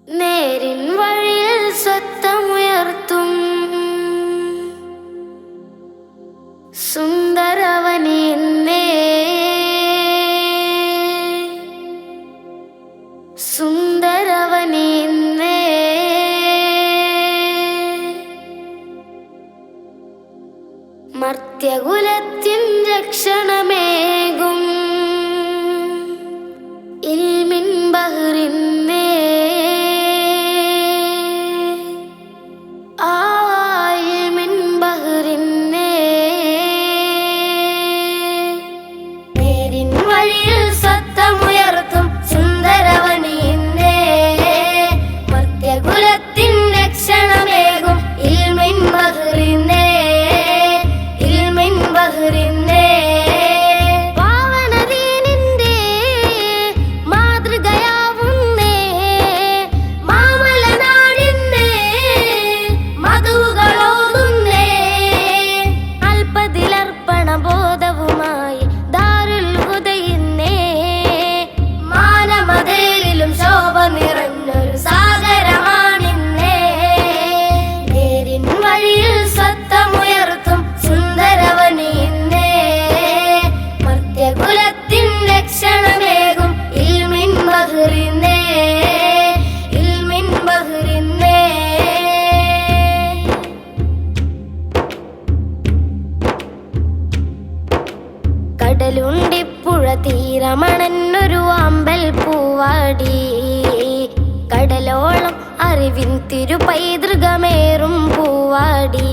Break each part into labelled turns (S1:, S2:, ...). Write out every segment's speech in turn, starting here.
S1: നേരിൻ വഴിയിൽ സ്വത്തമുയർത്തും സുന്ദരവനിന്നേ സുന്ദരവനിന്നേ മർത്യകുലത്തിൻ രക്ഷണമേകും ഇൽമിൻ ബഹ്റിന്നേ ഇൽമിൻ ബഹ്റിന്നേ നേരിൻ വഴിയിൽ സ്വത്തമുയർത്തും സുന്ദരവനിന്നേ മർത്യകുലത്തിൻ രക്ഷണമേകും ഇൽമിൻ ബഹ്റിന്നേ ഇൽമിൻ ബഹ്റിന്നേ പാവനദീനിന്റെ മാതൃകയാവുന്നേ മാമലനാടിന്നേ മധുകളോതുന്നേ അല്പതിലർപ്പണ ബോധവുമായി ദാരുൽ ഹുദയിന്നേ മാനമതേലിലും ശോഭ നിറഞ്ഞൊരു സാഗരമാണിന്നേ നേരിൻ വഴിയിൽ സ്വത്തമുയർത്തും സുന്ദരവനിന്നേ മർത്യകുലത്തിൻ രക്ഷണമേകും ഇൽമിൻ ബഹ്റിന്നേ ഇൽമിൻ ബഹ്റിന്നേ കടലുണ്ടിപ്പുഴ തീരമണന്നൊരു അമ്പൽ പൂവാടി കടലോളം അറിവിൻ തിരുപൈതൃകമേറും പൂവാടി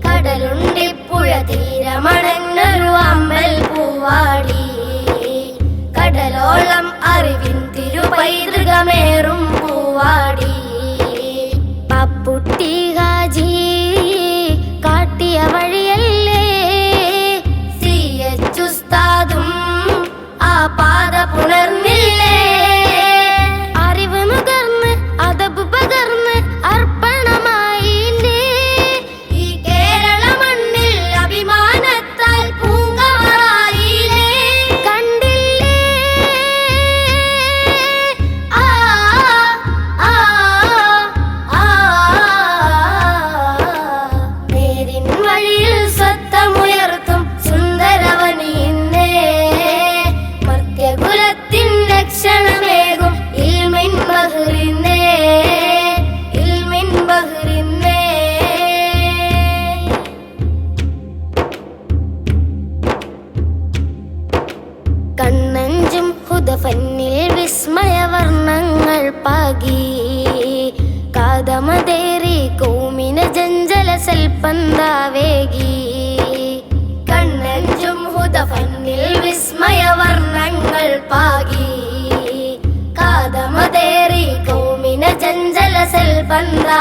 S1: കടലുണ്ടിപ്പുഴ തീരമണന്നൊരു അമ്പൽ പൂവാടി കടലോളം അറിവിൻ തിരുപൈതൃകമേറും പൂവാടി പപ്പുട്ടി ഹാജി കാട്ടിയ വഴിയല്ലേ ഉസ്താദും ആ പാത പുണർന്നില്ലേ അറിവ് നുകർന്ന് അതബ് പകർന്ന് അർപ്പണമായില്ലേ ഈ കേരള മണ്ണിൽ അഭിമാനത്താൽ പൂങ്കമറായില്ലേ കണ്ടില്ലേ ആ ആ ആ നേരിൻ വഴിയിൽ സ്വത്തമുയർത്തും സുന്ദരവനിന്നേ മർത്യകുലത്തിൻ രക്ഷണമേകും ഇൽമിൻ ബഹ്റിന്നേ ഇൽമിൻ ബഹ്റിന്നേ കണ്ണഞ്ചും ഹുദഫന്നിൽ വിസ്മയവർണ്ണങ്ങൾ പാകി കാതമതേറി കൗമിന ജഞ്ചല സൽപ്പന്താവേകി കണ്ണഞ്ചും ഹുദഫന്നിൽ വിസ്മയവർണ്ണങ്ങൾ പാകി കാതമതേറി കൗമിന ജഞ്ചല സൽപ്പന്താ